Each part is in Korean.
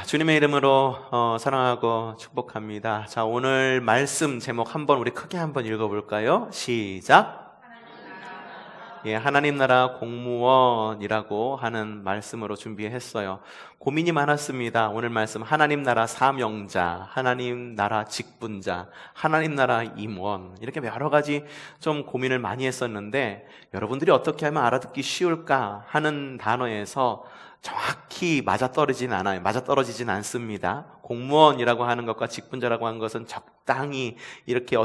주님의 이름으로 사랑하고 축복합니다. 자, 오늘 말씀 제목 한번 우리 크게 한번 읽어볼까요? 시작. 예, 하나님 나라 공무원이라고 하는 말씀으로 준비했어요. 고민이 많았습니다. 오늘 말씀 하나님 나라 사명자, 하나님 나라 직분자, 하나님 나라 임원, 이렇게 여러 가지 좀 고민을 많이 했었는데 여러분들이 어떻게 하면 알아듣기 쉬울까 하는 단어에서 정확히 맞아떨어지진 않습니다. 공무원이라고 하는 것과 직분자라고 하는 것은 적당히 이렇게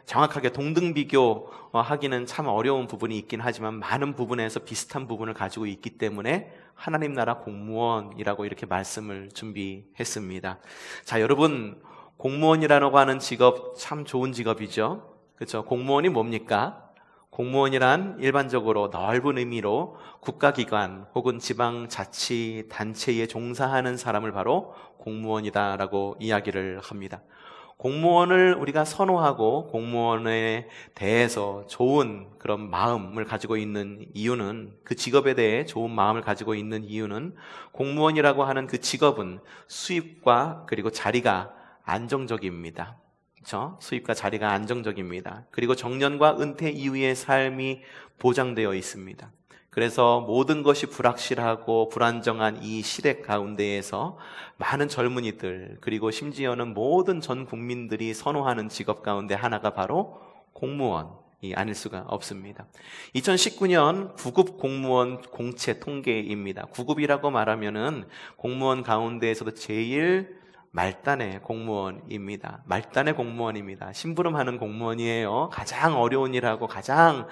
정확하게 동등비교하기는 참 어려운 부분이 있긴 하지만 많은 부분에서 비슷한 부분을 가지고 있기 때문에 하나님 나라 공무원이라고 이렇게 말씀을 준비했습니다. 자, 여러분, 공무원이라고 하는 직업 참 좋은 직업이죠. 그렇죠? 공무원이 뭡니까? 공무원이란 일반적으로 넓은 의미로 국가기관 혹은 지방자치단체에 종사하는 사람을 바로 공무원이다라고 이야기를 합니다. 공무원을 우리가 선호하고 공무원에 대해서 좋은 그런 마음을 가지고 있는 이유는, 그 직업에 대해 좋은 마음을 가지고 있는 이유는 공무원이라고 하는 그 직업은 수입과 그리고 자리가 안정적입니다. 그렇죠? 수입과 자리가 안정적입니다. 그리고 정년과 은퇴 이후의 삶이 보장되어 있습니다. 그래서 모든 것이 불확실하고 불안정한 이 시대 가운데에서 많은 젊은이들, 그리고 심지어는 모든 전 국민들이 선호하는 직업 가운데 하나가 바로 공무원이 아닐 수가 없습니다. 2019년 9급 공무원 공채 통계입니다. 9급이라고 말하면은 공무원 가운데에서도 제일 말단의 공무원입니다. 말단의 공무원입니다. 심부름하는 공무원이에요. 가장 어려운 일하고 가장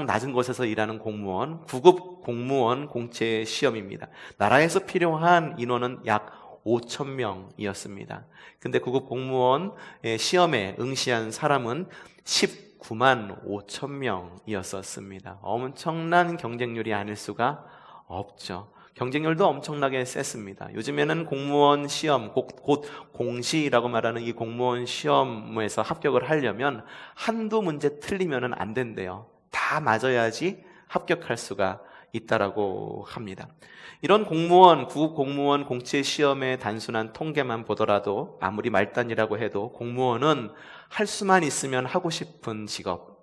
낮은 곳에서 일하는 공무원, 9급 공무원 공채 시험입니다. 나라에서 필요한 인원은 약 5천 명이었습니다. 근데 9급 공무원 시험에 응시한 사람은 19만 5천 명이었었습니다. 엄청난 경쟁률이 아닐 수가 없죠. 경쟁률도 엄청나게 셌습니다. 요즘에는 공무원 시험, 곧 공시라고 말하는 이 공무원 시험에서 합격을 하려면 한두 문제 틀리면 안 된대요. 다 맞아야지 합격할 수가 있다라고 합니다. 이런 공무원, 9급 공무원 공채 시험의 단순한 통계만 보더라도 아무리 말단이라고 해도 공무원은 할 수만 있으면 하고 싶은 직업,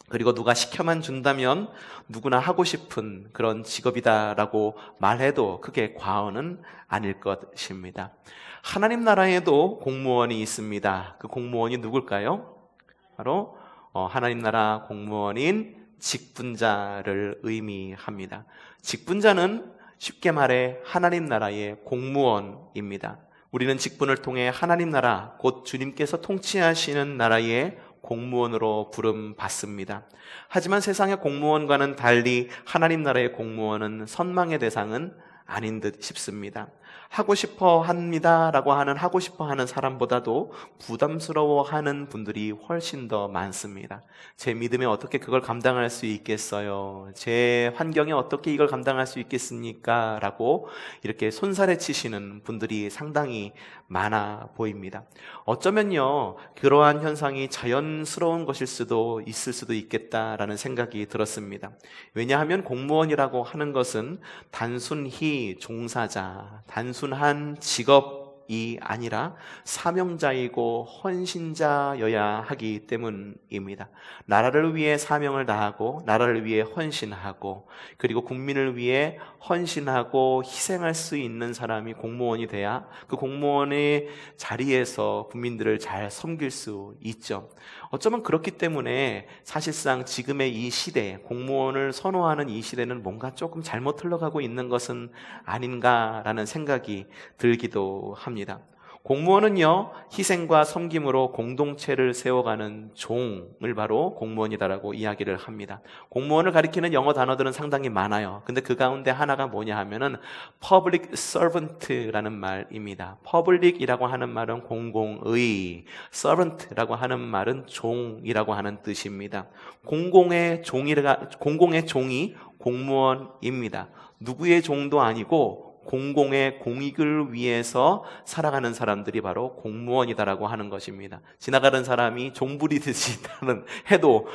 그리고 누가 시켜만 준다면 누구나 하고 싶은 그런 직업이다라고 말해도 크게 과언은 아닐 것입니다. 하나님 나라에도 공무원이 있습니다. 그 공무원이 누굴까요? 바로 하나님 나라 공무원인 직분자를 의미합니다. 직분자는 쉽게 말해 하나님 나라의 공무원입니다. 우리는 직분을 통해 하나님 나라, 곧 주님께서 통치하시는 나라의 공무원으로 부름 받습니다. 하지만 세상의 공무원과는 달리 하나님 나라의 공무원은 선망의 대상은 아닌 듯 싶습니다. 하고 싶어 합니다라고 하고 싶어 하는 사람보다도 부담스러워 하는 분들이 훨씬 더 많습니다. 제 믿음에 어떻게 그걸 감당할 수 있겠어요? 제 환경에 어떻게 이걸 감당할 수 있겠습니까? 라고 이렇게 손살에 치시는 분들이 상당히 많아 보입니다. 어쩌면요, 그러한 현상이 자연스러운 것일 수도 있을 수도 있겠다라는 생각이 들었습니다. 왜냐하면 공무원이라고 하는 것은 단순히 종사자, 단순한 직업이 아니라 사명자이고 헌신자여야 하기 때문입니다. 나라를 위해 사명을 다하고 나라를 위해 헌신하고 그리고 국민을 위해 헌신하고 희생할 수 있는 사람이 공무원이 돼야 그 공무원의 자리에서 국민들을 잘 섬길 수 있죠. 어쩌면 그렇기 때문에 사실상 지금의 이 시대, 공무원을 선호하는 이 시대는 뭔가 조금 잘못 흘러가고 있는 것은 아닌가라는 생각이 들기도 합니다. 공무원은요, 희생과 섬김으로 공동체를 세워가는 종을 바로 공무원이다라고 이야기를 합니다. 공무원을 가리키는 영어 단어들은 상당히 많아요. 근데 그 가운데 하나가 뭐냐 하면은 public servant라는 말입니다. public이라고 하는 말은 공공의, servant라고 하는 말은 종이라고 하는 뜻입니다. 공공의 종이 공무원입니다. 누구의 종도 아니고 공공의 공익을 위해서 살아가는 사람들이 바로 공무원이다라고 하는 것입니다. 지나가는 사람이 종부리듯이 해도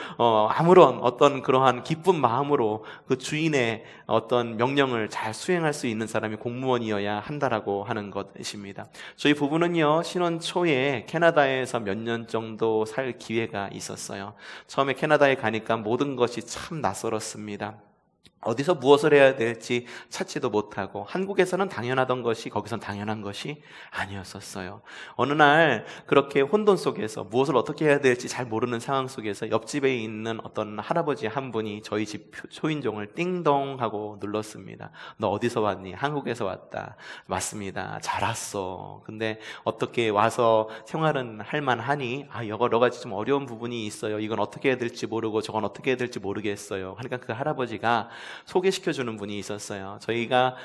아무런 어떤 그러한 기쁜 마음으로 그 주인의 어떤 명령을 잘 수행할 수 있는 사람이 공무원이어야 한다라고 하는 것입니다. 저희 부부는요, 신혼 초에 캐나다에서 몇 년 정도 살 기회가 있었어요. 처음에 캐나다에 가니까 모든 것이 참 낯설었습니다. 어디서 무엇을 해야 될지 찾지도 못하고, 한국에서는 당연하던 것이 거기선 당연한 것이 아니었었어요. 어느 날 그렇게 혼돈 속에서 무엇을 어떻게 해야 될지 잘 모르는 상황 속에서 옆집에 있는 어떤 할아버지 한 분이 저희 집 초인종을 띵동 하고 눌렀습니다. 너 어디서 왔니? 한국에서 왔다. 맞습니다. 잘 왔어. 근데 어떻게 와서 생활은 할 만하니? 여러 가지 좀 어려운 부분이 있어요. 이건 어떻게 해야 될지 모르고 저건 어떻게 해야 될지 모르겠어요. 그러니까 그 할아버지가 소개시켜주는 분이 있었어요. 저희가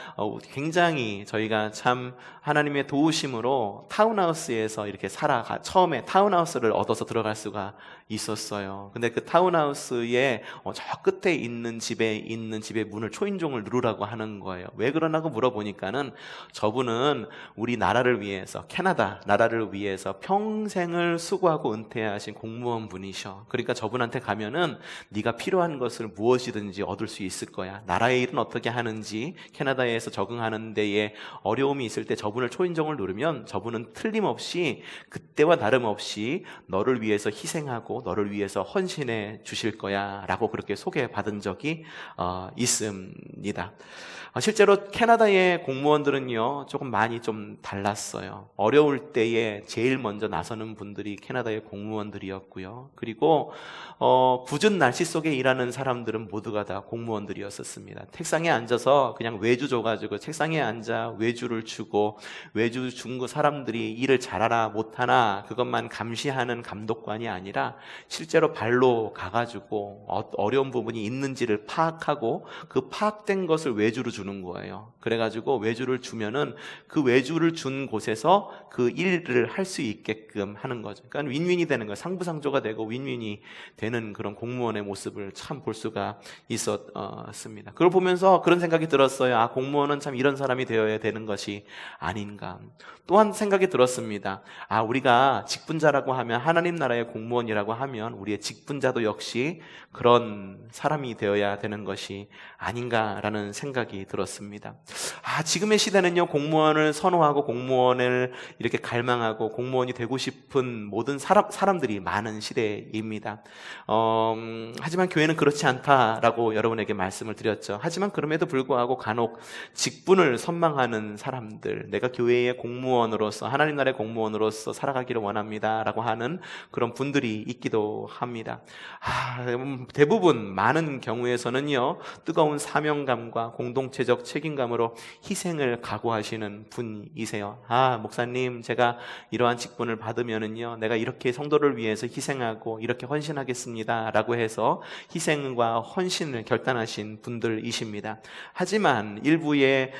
참 하나님의 도우심으로 타운하우스에서 이렇게 처음에 타운하우스를 얻어서 들어갈 수가 있었어요. 근데 그 타운하우스의 저 끝에 있는 집의 문을 초인종을 누르라고 하는 거예요. 왜 그러냐고 물어보니까는 저분은 우리 나라를 위해서, 캐나다 나라를 위해서 평생을 수고하고 은퇴하신 공무원 분이셔. 그러니까 저분한테 가면은 네가 필요한 것을 무엇이든지 얻을 수 있을 거야. 나라의 일은 어떻게 하는지, 캐나다에서 적응하는 데에 어려움이 있을 때 저분을 초인종을 누르면 저분은 틀림없이 그때와 다름없이 너를 위해서 희생하고 너를 위해서 헌신해 주실 거야 라고 그렇게 소개받은 적이 있습니다. 실제로 캐나다의 공무원들은요, 조금 많이 좀 달랐어요. 어려울 때에 제일 먼저 나서는 분들이 캐나다의 공무원들이었고요. 그리고 궂은 날씨 속에 일하는 사람들은 모두가 다 공무원들이었었습니다. 책상에 앉아서 그냥 외주 줘가지고 책상에 앉아 외주를 주고, 외주 준 그 사람들이 일을 잘하나 못하나 그것만 감시하는 감독관이 아니라 실제로 발로 가가지고 어려운 부분이 있는지를 파악하고 그 파악된 것을 외주로 주는 거예요. 그래가지고 외주를 주면은 그 외주를 준 곳에서 그 일을 할 수 있게끔 하는 거죠. 그러니까 윈윈이 되는 거예요. 상부상조가 되고 윈윈이 되는 그런 공무원의 모습을 참 볼 수가 있었습니다. 그걸 보면서 그런 생각이 들었어요. 공무원은 참 이런 사람이 되어야 되는 것이 아닌가. 또한 생각이 들었습니다. 우리가 직분자라고 하면, 하나님 나라의 공무원이라고 하면 우리의 직분자도 역시 그런 사람이 되어야 되는 것이 아닌가라는 생각이 들었습니다. 지금의 시대는요, 공무원을 선호하고 공무원을 이렇게 갈망하고 공무원이 되고 싶은 모든 사람들이 많은 시대입니다. 하지만 교회는 그렇지 않다라고 여러분에게 말씀을 드렸죠. 하지만 그럼에도 불구하고 간혹 직분을 선망하는 사람들, 내가 교회의 공무원으로서, 하나님 나라의 공무원으로서 살아가기를 원합니다 라고 하는 그런 분들이 있기도 합니다. 대부분 많은 경우에서는요, 뜨거운 사명감과 공동체적 책임감으로 희생을 각오하시는 분이세요. 목사님, 제가 이러한 직분을 받으면은요, 내가 이렇게 성도를 위해서 희생하고 이렇게 헌신하겠습니다 라고 해서 희생과 헌신을 결단하신 분들이십니다. 하지만 일부의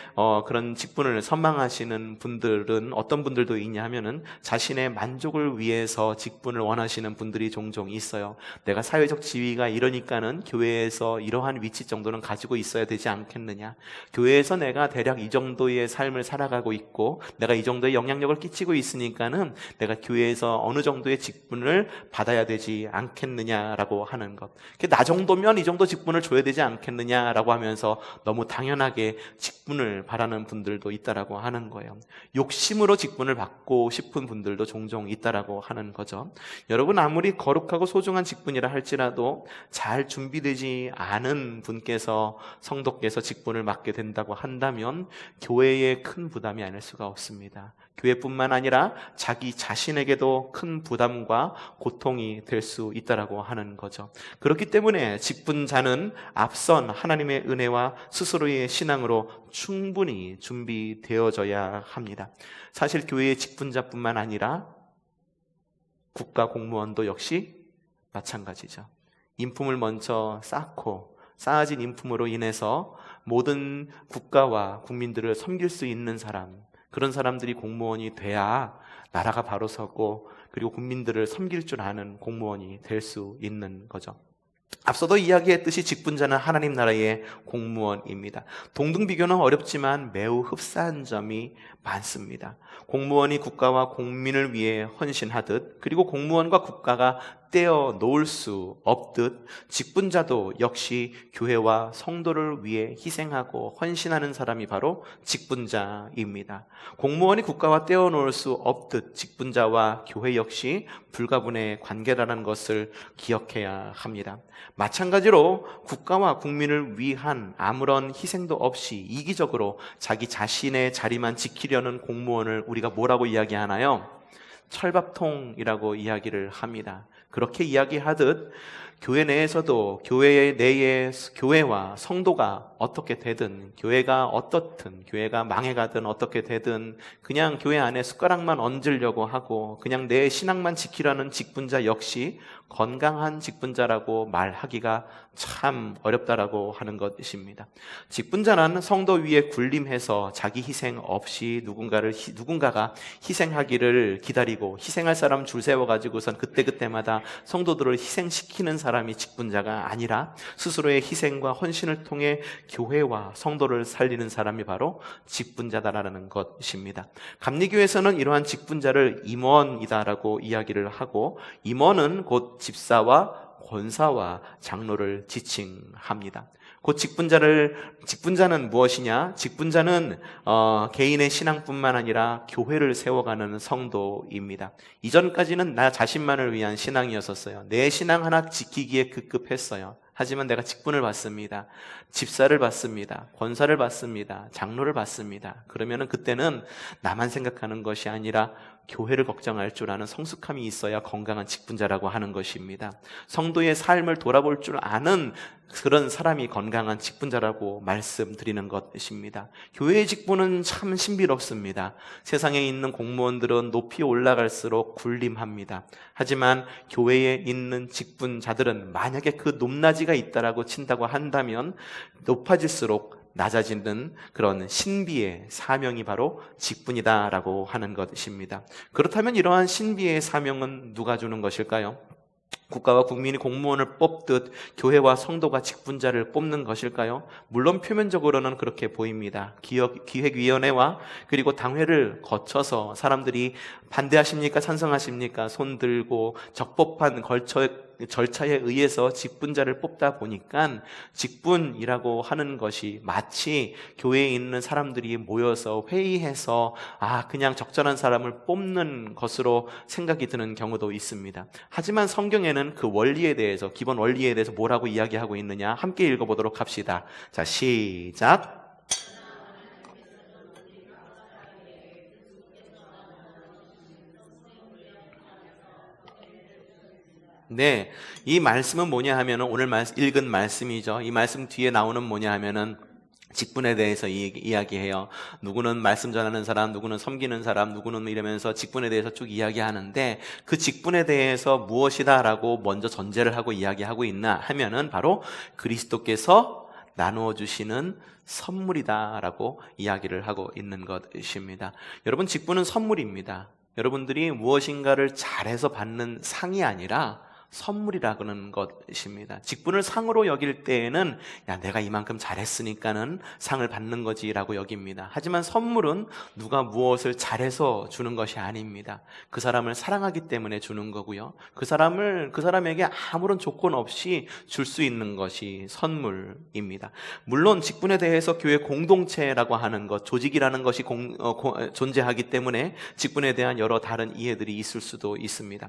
그런 직분을 선망하시는 분들은 어떤 분들도 있냐 하면은 자신의 만족을 위해서 직분을 원하시는 분들이 종종 있어요. 내가 사회적 지위가 이러니까는 교회에서 이러한 위치 정도는 가지고 있어야 되지 않겠느냐, 교회에서 내가 대략 이 정도의 삶을 살아가고 있고 내가 이 정도의 영향력을 끼치고 있으니까는 내가 교회에서 어느 정도의 직분을 받아야 되지 않겠느냐라고 하는 것. 나 정도면 이 정도 직분을 줘야 되지 않겠느냐라고 하면서 너무 당연하게 직분을 바라는 분들도 있다라고 하는 거예요. 욕심으로 직분을 받고 싶은 분들도 종종 있다라고 하는 거죠. 여러분, 아무리 거룩하고 소중한 직분이라 할지라도 잘 준비되지 않은 분께서, 성도께서 직분을 맡게 된다고 한다면 교회에 큰 부담이 아닐 수가 없습니다. 교회뿐만 아니라 자기 자신에게도 큰 부담과 고통이 될 수 있다라고 하는 거죠. 그렇기 때문에 직분자는 앞선 하나님의 은혜와 스스로의 신앙으로 충분히 준비되어져야 합니다. 사실 교회의 직분자뿐만 아니라 국가 공무원도 역시 마찬가지죠. 인품을 먼저 쌓아진 인품으로 인해서 모든 국가와 국민들을 섬길 수 있는 사람, 그런 사람들이 공무원이 돼야 나라가 바로 서고 그리고 국민들을 섬길 줄 아는 공무원이 될 수 있는 거죠. 앞서도 이야기했듯이 직분자는 하나님 나라의 공무원입니다. 동등 비교는 어렵지만 매우 흡사한 점이 많습니다. 공무원이 국가와 국민을 위해 헌신하듯, 그리고 공무원과 국가가 떼어 놓을 수 없듯 직분자도 역시 교회와 성도를 위해 희생하고 헌신하는 사람이 바로 직분자입니다. 공무원이 국가와 떼어 놓을 수 없듯 직분자와 교회 역시 불가분의 관계라는 것을 기억해야 합니다. 마찬가지로 국가와 국민을 위한 아무런 희생도 없이 이기적으로 자기 자신의 자리만 지키려는 공무원을 우리가 뭐라고 이야기하나요? 철밥통이라고 이야기를 합니다. 그렇게 이야기하듯 교회 내에서도 교회 내의 교회와 성도가 어떻게 되든, 교회가 어떻든, 교회가 망해가든 어떻게 되든 그냥 교회 안에 숟가락만 얹으려고 하고 그냥 내 신앙만 지키려는 직분자 역시 건강한 직분자라고 말하기가 참 어렵다라고 하는 것입니다. 직분자는 성도 위에 군림해서 자기 희생 없이 누군가가 희생하기를 기다리고 희생할 사람 줄 세워가지고선 그때그때마다 성도들을 희생시키는 사람이 직분자가 아니라 스스로의 희생과 헌신을 통해 교회와 성도를 살리는 사람이 바로 직분자다라는 것입니다. 감리교에서는 이러한 직분자를 임원이다라고 이야기를 하고, 임원은 곧 집사와 권사와 장로를 지칭합니다. 곧 직분자는 무엇이냐? 직분자는 개인의 신앙뿐만 아니라 교회를 세워가는 성도입니다. 이전까지는 나 자신만을 위한 신앙이었었어요. 내 신앙 하나 지키기에 급급했어요. 하지만 내가 직분을 받습니다. 집사를 받습니다. 권사를 받습니다. 장로를 받습니다. 그러면은 그때는 나만 생각하는 것이 아니라 교회를 걱정할 줄 아는 성숙함이 있어야 건강한 직분자라고 하는 것입니다. 성도의 삶을 돌아볼 줄 아는 그런 사람이 건강한 직분자라고 말씀드리는 것입니다. 교회의 직분은 참 신비롭습니다. 세상에 있는 공무원들은 높이 올라갈수록 군림합니다. 하지만 교회에 있는 직분자들은 만약에 그 높낮이가 있다라고 친다고 한다면 높아질수록 낮아지는 그런 신비의 사명이 바로 직분이다라고 하는 것입니다. 그렇다면 이러한 신비의 사명은 누가 주는 것일까요? 국가와 국민이 공무원을 뽑듯 교회와 성도가 직분자를 뽑는 것일까요? 물론 표면적으로는 그렇게 보입니다. 기획위원회와 그리고 당회를 거쳐서 사람들이 반대하십니까? 찬성하십니까? 손 들고 적법한 절차에 의해서 직분자를 뽑다 보니까 직분이라고 하는 것이 마치 교회에 있는 사람들이 모여서 회의해서 그냥 적절한 사람을 뽑는 것으로 생각이 드는 경우도 있습니다. 하지만 성경에는 그 원리에 대해서, 기본 원리에 대해서 뭐라고 이야기하고 있느냐? 함께 읽어보도록 합시다. 자, 시작. 네, 이 말씀은 뭐냐 하면은 오늘 읽은 말씀이죠. 이 말씀 뒤에 나오는 뭐냐 하면은 직분에 대해서 이야기해요. 누구는 말씀 전하는 사람, 누구는 섬기는 사람, 누구는 이러면서 직분에 대해서 쭉 이야기하는데 그 직분에 대해서 무엇이다라고 먼저 전제를 하고 이야기하고 있나 하면은 바로 그리스도께서 나누어 주시는 선물이다라고 이야기를 하고 있는 것입니다. 여러분, 직분은 선물입니다. 여러분들이 무엇인가를 잘해서 받는 상이 아니라 선물이라는 것입니다. 직분을 상으로 여길 때에는 내가 이만큼 잘했으니까는 상을 받는 거지라고 여깁니다. 하지만 선물은 누가 무엇을 잘해서 주는 것이 아닙니다. 그 사람을 사랑하기 때문에 주는 거고요. 그 사람에게 아무런 조건 없이 줄 수 있는 것이 선물입니다. 물론 직분에 대해서 교회 공동체라고 하는 것, 조직이라는 것이 존재하기 때문에 직분에 대한 여러 다른 이해들이 있을 수도 있습니다.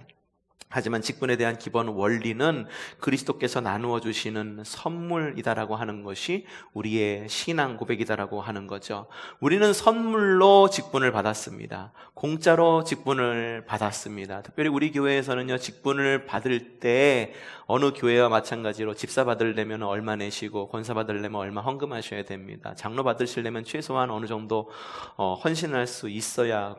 하지만 직분에 대한 기본 원리는 그리스도께서 나누어 주시는 선물이다라고 하는 것이 우리의 신앙 고백이다라고 하는 거죠. 우리는 선물로 직분을 받았습니다. 공짜로 직분을 받았습니다. 특별히 우리 교회에서는요, 직분을 받을 때 어느 교회와 마찬가지로 집사 받으려면 얼마 내시고 권사 받으려면 얼마 헌금하셔야 됩니다. 장로 받으시려면 최소한 어느 정도 헌신할 수 있어야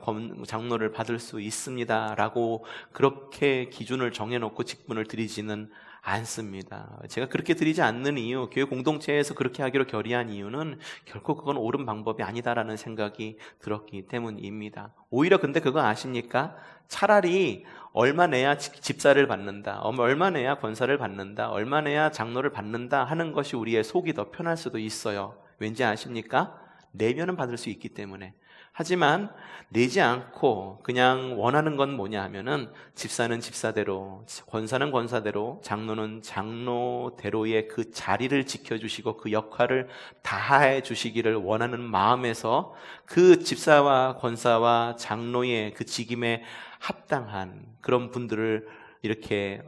장로를 받을 수 있습니다라고 그렇게 기준을 정해놓고 직분을 드리지는 않습니다. 제가 그렇게 드리지 않는 이유, 교회 공동체에서 그렇게 하기로 결의한 이유는 결코 그건 옳은 방법이 아니다라는 생각이 들었기 때문입니다. 오히려 근데 그거 아십니까? 차라리 얼마 내야 집사를 받는다, 얼마 내야 권사를 받는다, 얼마 내야 장로를 받는다 하는 것이 우리의 속이 더 편할 수도 있어요. 왠지 아십니까? 내면은 받을 수 있기 때문에. 하지만 내지 않고 그냥 원하는 건 뭐냐 하면은 집사는 집사대로, 권사는 권사대로, 장로는 장로대로의 그 자리를 지켜주시고 그 역할을 다해 주시기를 원하는 마음에서 그 집사와 권사와 장로의 그 직임에 합당한 그런 분들을 이렇게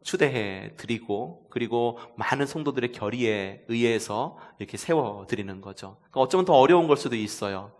추대해 드리고, 그리고 많은 성도들의 결의에 의해서 이렇게 세워 드리는 거죠. 그러니까 어쩌면 더 어려운 걸 수도 있어요.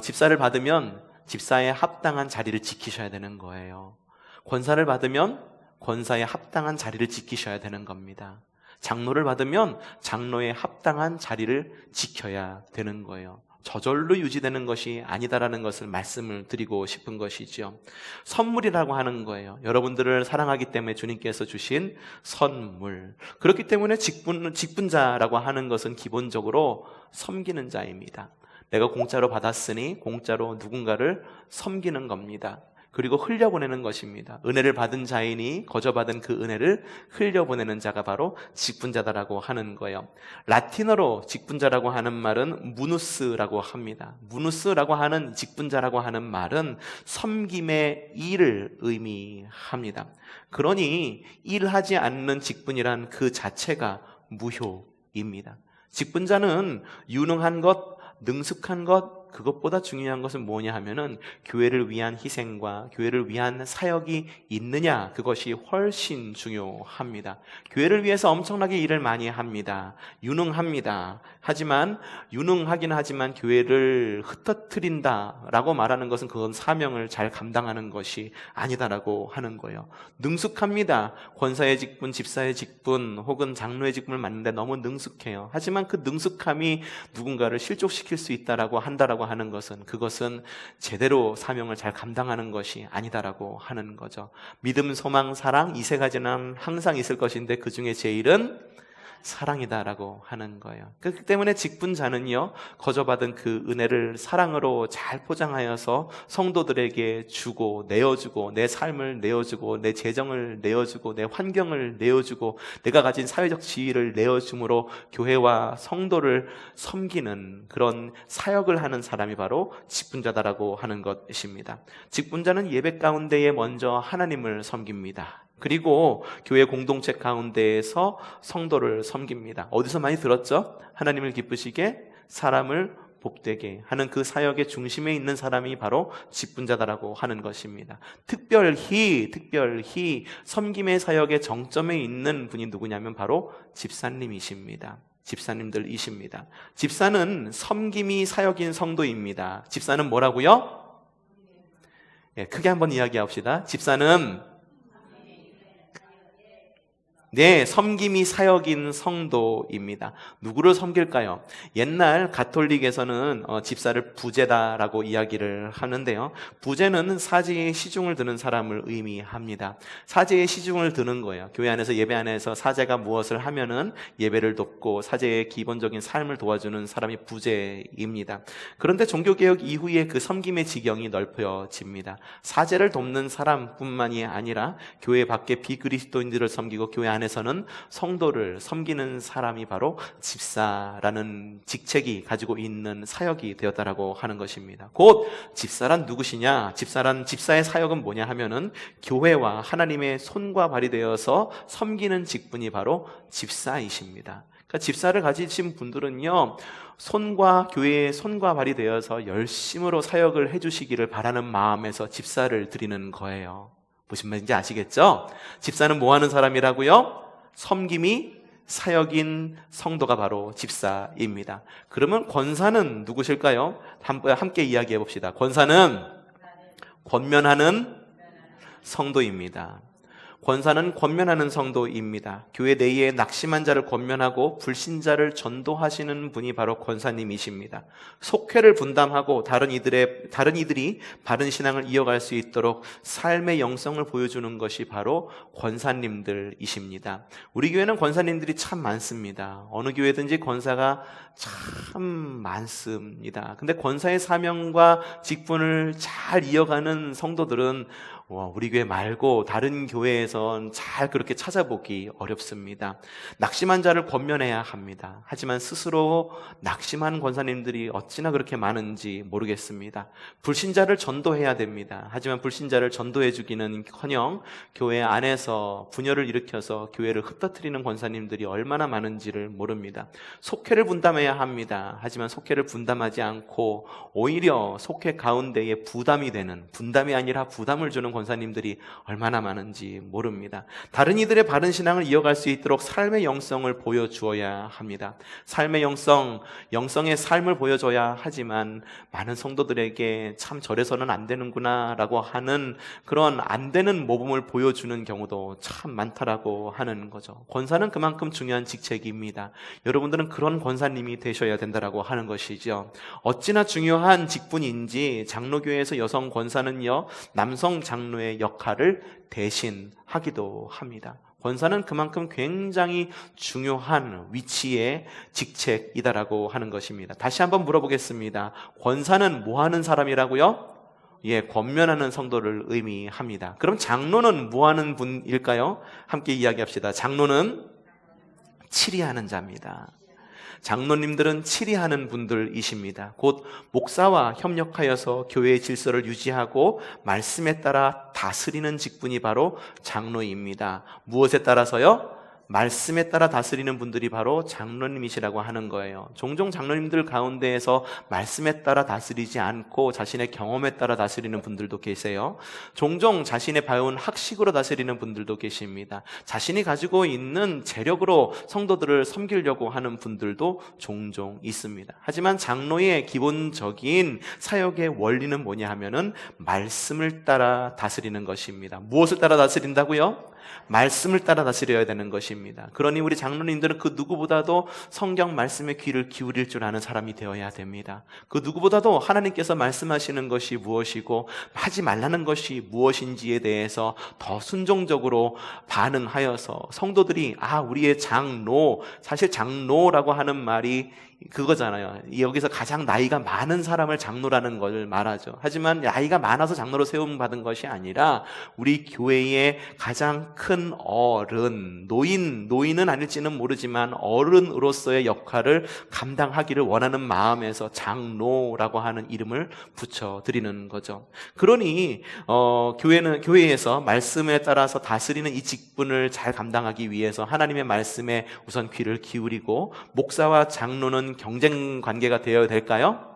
집사를 받으면 집사에 합당한 자리를 지키셔야 되는 거예요. 권사를 받으면 권사에 합당한 자리를 지키셔야 되는 겁니다. 장로를 받으면 장로에 합당한 자리를 지켜야 되는 거예요. 저절로 유지되는 것이 아니다라는 것을 말씀을 드리고 싶은 것이죠. 선물이라고 하는 거예요. 여러분들을 사랑하기 때문에 주님께서 주신 선물. 그렇기 때문에 직분자라고 하는 것은 기본적으로 섬기는 자입니다. 내가 공짜로 받았으니 공짜로 누군가를 섬기는 겁니다. 그리고 흘려보내는 것입니다. 은혜를 받은 자이니 거저받은 그 은혜를 흘려보내는 자가 바로 직분자다라고 하는 거예요. 라틴어로 직분자라고 하는 말은 무누스라고 합니다. 무누스라고 하는 직분자라고 하는 말은 섬김의 일을 의미합니다. 그러니 일하지 않는 직분이란 그 자체가 무효입니다. 직분자는 유능한 것, 능숙한 것, 그것보다 중요한 것은 뭐냐 하면은 교회를 위한 희생과 교회를 위한 사역이 있느냐, 그것이 훨씬 중요합니다. 교회를 위해서 엄청나게 일을 많이 합니다. 유능합니다. 하지만 유능하긴 하지만 교회를 흩어뜨린다라고 말하는 것은 그건 사명을 잘 감당하는 것이 아니다라고 하는 거예요. 능숙합니다. 권사의 직분, 집사의 직분 혹은 장로의 직분을 맡는데 너무 능숙해요. 하지만 그 능숙함이 누군가를 실족시킬 수 있다라고 한다라고 하는 것은 그것은 제대로 사명을 잘 감당하는 것이 아니다라고 하는 거죠. 믿음, 소망, 사랑 이 세 가지는 항상 있을 것인데 그 중에 제일은 사랑이다라고 하는 거예요. 그렇기 때문에 직분자는요, 거저받은 그 은혜를 사랑으로 잘 포장하여서 성도들에게 주고 내어주고, 내 삶을 내어주고, 내 재정을 내어주고, 내 환경을 내어주고, 내가 가진 사회적 지위를 내어줌으로 교회와 성도를 섬기는 그런 사역을 하는 사람이 바로 직분자다라고 하는 것입니다. 직분자는 예배 가운데에 먼저 하나님을 섬깁니다. 그리고 교회 공동체 가운데에서 성도를 섬깁니다. 어디서 많이 들었죠? 하나님을 기쁘시게 사람을 복되게 하는 그 사역의 중심에 있는 사람이 바로 직분자다라고 하는 것입니다. 특별히 섬김의 사역의 정점에 있는 분이 누구냐면 바로 집사님이십니다. 집사님들이십니다. 집사는 섬김이 사역인 성도입니다. 집사는 뭐라고요? 크게 한번 이야기합시다. 집사는 섬김이 사역인 성도입니다. 누구를 섬길까요? 옛날 가톨릭에서는 집사를 부제다라고 이야기를 하는데요. 부제는 사제의 시중을 드는 사람을 의미합니다. 사제의 시중을 드는 거예요. 교회 안에서 예배 안에서 사제가 무엇을 하면은 예배를 돕고 사제의 기본적인 삶을 도와주는 사람이 부제입니다. 그런데 종교개혁 이후에 그 섬김의 지경이 넓혀집니다. 사제를 돕는 사람뿐만이 아니라 교회 밖에 비그리스도인들을 섬기고 교회 안에서는 성도를 섬기는 사람이 바로 집사라는 직책이 가지고 있는 사역이 되었다라고 하는 것입니다. 곧 집사란 누구시냐? 집사의 사역은 뭐냐 하면은 교회와 하나님의 손과 발이 되어서 섬기는 직분이 바로 집사이십니다. 그러니까 집사를 가지신 분들은요, 교회의 손과 발이 되어서 열심으로 사역을 해주시기를 바라는 마음에서 집사를 드리는 거예요. 무슨 말인지 아시겠죠? 집사는 뭐 하는 사람이라고요? 섬김이 사역인 성도가 바로 집사입니다. 그러면 권사는 누구실까요? 함께 이야기해 봅시다. 권사는 권면하는 성도입니다. 권사는 권면하는 성도입니다. 교회 내에 낙심한 자를 권면하고 불신자를 전도하시는 분이 바로 권사님이십니다. 속회를 분담하고 다른 이들이 바른 신앙을 이어갈 수 있도록 삶의 영성을 보여주는 것이 바로 권사님들이십니다. 우리 교회는 권사님들이 참 많습니다. 어느 교회든지 권사가 참 많습니다. 근데 권사의 사명과 직분을 잘 이어가는 성도들은 우리 교회 말고 다른 교회에선 잘 그렇게 찾아보기 어렵습니다. 낙심한 자를 권면해야 합니다. 하지만 스스로 낙심한 권사님들이 어찌나 그렇게 많은지 모르겠습니다. 불신자를 전도해야 됩니다. 하지만 불신자를 전도해 주기는커녕 교회 안에서 분열을 일으켜서 교회를 흩어뜨리는 권사님들이 얼마나 많은지를 모릅니다. 속회를 분담해야 합니다. 하지만 속회를 분담하지 않고 오히려 속회 가운데에 부담이 되는, 분담이 아니라 부담을 주는 권사님들이 얼마나 많은지 모릅니다. 다른 이들의 바른 신앙을 이어갈 수 있도록 삶의 영성을 보여주어야 합니다. 삶의 영성의 삶을 보여줘야 하지만 많은 성도들에게 참 저래서는 안 되는구나 라고 하는 그런 안 되는 모범을 보여주는 경우도 참 많다라고 하는 거죠. 권사는 그만큼 중요한 직책입니다. 여러분들은 그런 권사님이 되셔야 된다라고 하는 것이죠. 어찌나 중요한 직분인지 장로교회에서 여성 권사는요, 남성 장로의 역할을 대신하기도 합니다. 권사는 그만큼 굉장히 중요한 위치의 직책이다라고 하는 것입니다. 다시 한번 물어보겠습니다. 권사는 뭐 하는 사람이라고요? 권면하는 성도를 의미합니다. 그럼 장로는 뭐 하는 분일까요? 함께 이야기합시다. 장로는 치리하는 자입니다. 장로님들은 치리하는 분들이십니다. 곧 목사와 협력하여서 교회의 질서를 유지하고 말씀에 따라 다스리는 직분이 바로 장로입니다. 무엇에 따라서요? 말씀에 따라 다스리는 분들이 바로 장로님이시라고 하는 거예요. 종종 장로님들 가운데에서 말씀에 따라 다스리지 않고 자신의 경험에 따라 다스리는 분들도 계세요. 종종 자신의 배운 학식으로 다스리는 분들도 계십니다. 자신이 가지고 있는 재력으로 성도들을 섬기려고 하는 분들도 종종 있습니다. 하지만 장로의 기본적인 사역의 원리는 뭐냐 하면은 말씀을 따라 다스리는 것입니다. 무엇을 따라 다스린다고요? 말씀을 따라 다스려야 되는 것입니다. 그러니 우리 장로님들은 그 누구보다도 성경 말씀에 귀를 기울일 줄 아는 사람이 되어야 됩니다. 그 누구보다도 하나님께서 말씀하시는 것이 무엇이고 하지 말라는 것이 무엇인지에 대해서 더 순종적으로 반응하여서 성도들이 우리의 장로, 사실 장로라고 하는 말이 그거잖아요. 여기서 가장 나이가 많은 사람을 장로라는 걸 말하죠. 하지만 나이가 많아서 장로로 세움받은 것이 아니라 우리 교회의 가장 큰 어른, 노인은 아닐지는 모르지만 어른으로서의 역할을 감당하기를 원하는 마음에서 장로라고 하는 이름을 붙여드리는 거죠. 그러니 교회에서 말씀에 따라서 다스리는 이 직분을 잘 감당하기 위해서 하나님의 말씀에 우선 귀를 기울이고, 목사와 장로는 경쟁 관계가 되어야 될까요?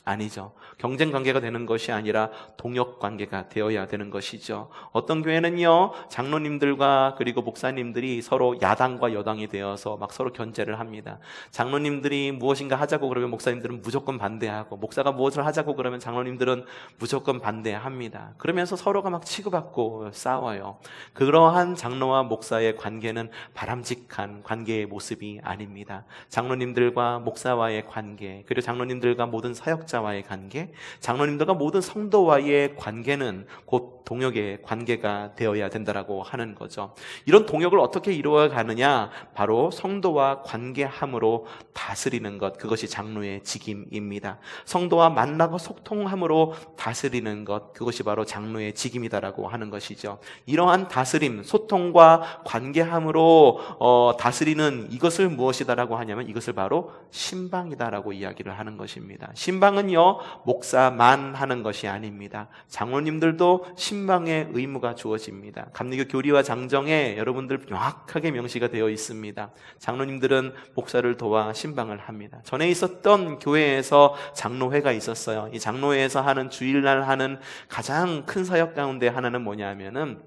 아니죠. 경쟁 관계가 되는 것이 아니라 동역 관계가 되어야 되는 것이죠. 어떤 교회는요, 장로님들과 그리고 목사님들이 서로 야당과 여당이 되어서 막 서로 견제를 합니다. 장로님들이 무엇인가 하자고 그러면 목사님들은 무조건 반대하고, 목사가 무엇을 하자고 그러면 장로님들은 무조건 반대합니다. 그러면서 서로가 막 치고받고 싸워요. 그러한 장로와 목사의 관계는 바람직한 관계의 모습이 아닙니다. 장로님들과 목사와의 관계, 그리고 장로님들과 모든 사역자와의 관계, 장로님들과 모든 성도와의 관계는 곧 동역의 관계가 되어야 된다라고 하는 거죠. 이런 동역을 어떻게 이루어 가느냐? 바로 성도와 관계함으로 다스리는 것, 그것이 장로의 직임입니다. 성도와 만나고 소통함으로 다스리는 것, 그것이 바로 장로의 직임이다라고 하는 것이죠. 이러한 다스림, 소통과 관계함으로 다스리는 이것을 무엇이다라고 하냐면 이것을 바로 신방이다라고 이야기를 하는 것입니다. 신방은요, 목사만 하는 것이 아닙니다. 장로님들도 신방의 의무가 주어집니다. 감리교 교리와 장정에 여러분들 명확하게 명시가 되어 있습니다. 장로님들은 목사를 도와 신방을 합니다. 전에 있었던 교회에서 장로회가 있었어요. 이 장로회에서 하는 주일날 하는 가장 큰 사역 가운데 하나는 뭐냐면은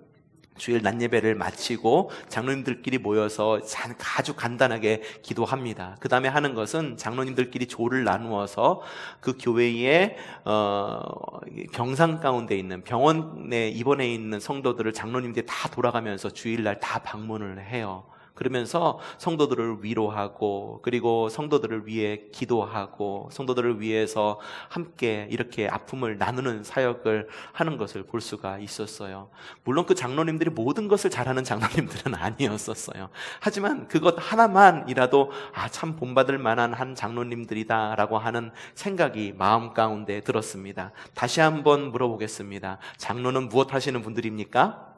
주일 낮 예배를 마치고 장로님들끼리 모여서 아주 간단하게 기도합니다. 그 다음에 하는 것은 장로님들끼리 조를 나누어서 그 교회의 병상 가운데 있는, 병원에 입원해 있는 성도들을 장로님들이 다 돌아가면서 주일날 다 방문을 해요. 그러면서 성도들을 위로하고 그리고 성도들을 위해 기도하고 성도들을 위해서 함께 이렇게 아픔을 나누는 사역을 하는 것을 볼 수가 있었어요. 물론 그 장로님들이 모든 것을 잘하는 장로님들은 아니었었어요. 하지만 그것 하나만이라도 참 본받을 만한 한 장로님들이다라고 하는 생각이 마음 가운데 들었습니다. 다시 한번 물어보겠습니다. 장로는 무엇 하시는 분들입니까?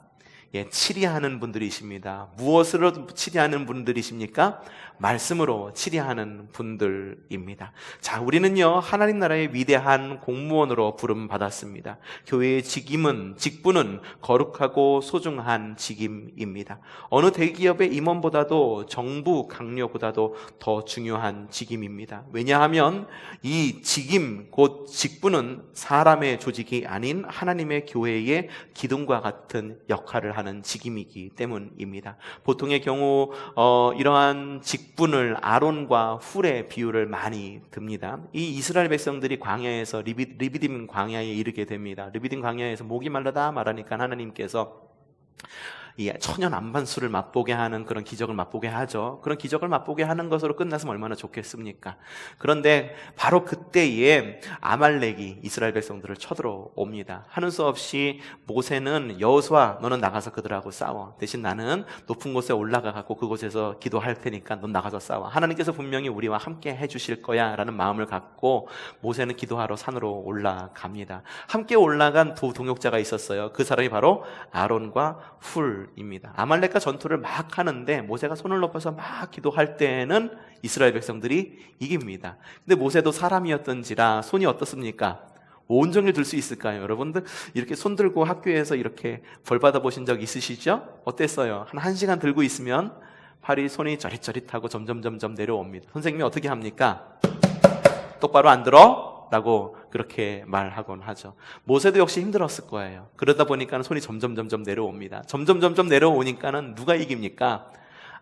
치리하는 분들이십니다. 무엇으로 치리하는 분들이십니까? 말씀으로 치리하는 분들입니다. 자, 우리는요, 하나님 나라의 위대한 공무원으로 부름받았습니다. 교회의 직분은 거룩하고 소중한 직임입니다. 어느 대기업의 임원보다도 정부 강요보다도 더 중요한 직임입니다. 왜냐하면 이 직임, 곧 직분은 사람의 조직이 아닌 하나님의 교회의 기둥과 같은 역할을 하는 직임이기 때문입니다. 보통의 경우 이러한 직분을 아론과 훌의 비유를 많이 듭니다. 이 이스라엘 백성들이 광야에서 리비딤 광야에 이르게 됩니다. 리비딤 광야에서 목이 말라다 말하니까 하나님께서 이 천연 안반수를 맛보게 하는 그런 기적을 맛보게 하죠. 그런 기적을 맛보게 하는 것으로 끝났으면 얼마나 좋겠습니까? 그런데 바로 그때에 아말렉이 이스라엘 백성들을 쳐들어옵니다. 하는 수 없이 모세는 여호수아 너는 나가서 그들하고 싸워. 대신 나는 높은 곳에 올라가고 그곳에서 기도할 테니까 넌 나가서 싸워. 하나님께서 분명히 우리와 함께 해주실 거야 라는 마음을 갖고 모세는 기도하러 산으로 올라갑니다. 함께 올라간 두 동역자가 있었어요. 그 사람이 바로 아론과 훌 입니다. 아말렉과 전투를 막 하는데 모세가 손을 높여서 막 기도할 때에는 이스라엘 백성들이 이깁니다. 근데 모세도 사람이었던지라 손이 어떻습니까? 온종일 들 수 있을까요? 여러분들 이렇게 손 들고 학교에서 이렇게 벌 받아보신 적 있으시죠? 어땠어요? 한 1시간 들고 있으면 손이 저릿저릿하고 점점 내려옵니다. 선생님이 어떻게 합니까? 똑바로 안 들어? 라고 그렇게 말하곤 하죠. 모세도 역시 힘들었을 거예요. 그러다 보니까 손이 점점 내려옵니다. 점점 내려오니까는 누가 이깁니까?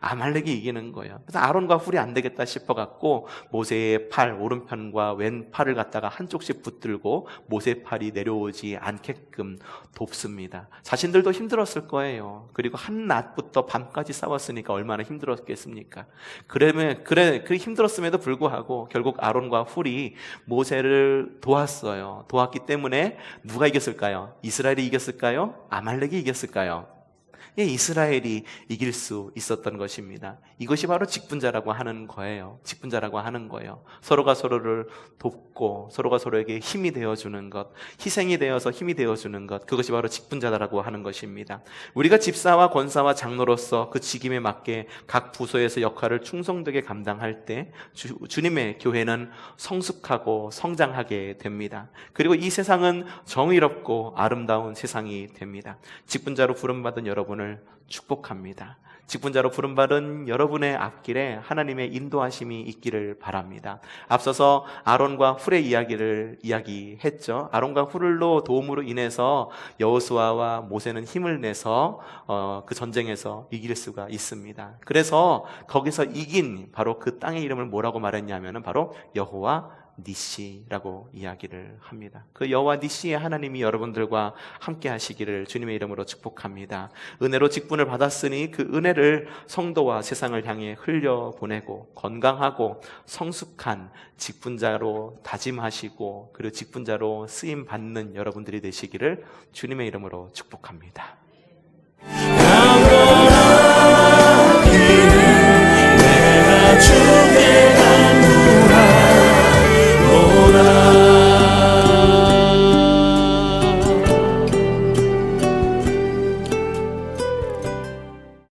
아말렉이 이기는 거예요. 그래서 아론과 훌이 안 되겠다 싶어갖고 모세의 팔 오른편과 왼팔을 갖다가 한쪽씩 붙들고 모세의 팔이 내려오지 않게끔 돕습니다. 자신들도 힘들었을 거예요. 그리고 한낮부터 밤까지 싸웠으니까 얼마나 힘들었겠습니까? 그 힘들었음에도 불구하고 결국 아론과 훌이 모세를 도왔어요. 도왔기 때문에 누가 이겼을까요? 이스라엘이 이겼을까요? 아말렉이 이겼을까요? 이스라엘이 이길 수 있었던 것입니다. 이것이 바로 직분자라고 하는 거예요. 직분자라고 하는 거예요. 서로가 서로를 돕고 서로가 서로에게 힘이 되어주는 것, 희생이 되어서 힘이 되어주는 것, 그것이 바로 직분자라고 하는 것입니다. 우리가 집사와 권사와 장로로서 그 직임에 맞게 각 부서에서 역할을 충성되게 감당할 때 주님의 교회는 성숙하고 성장하게 됩니다. 그리고 이 세상은 정의롭고 아름다운 세상이 됩니다. 직분자로 부름받은 여러분을 축복합니다. 직분자로 부름받은 여러분의 앞길에 하나님의 인도하심이 있기를 바랍니다. 앞서서 아론과 훌의 이야기를 이야기했죠. 아론과 훌로 도움으로 인해서 여호수아와 모세는 힘을 내서 그 전쟁에서 이길 수가 있습니다. 그래서 거기서 이긴 바로 그 땅의 이름을 뭐라고 말했냐면은 바로 여호와 니시라고 이야기를 합니다. 그 여호와 니시의 하나님이 여러분들과 함께 하시기를 주님의 이름으로 축복합니다. 은혜로 직분을 받았으니 그 은혜를 성도와 세상을 향해 흘려보내고 건강하고 성숙한 직분자로 다짐하시고 그리고 직분자로 쓰임받는 여러분들이 되시기를 주님의 이름으로 축복합니다.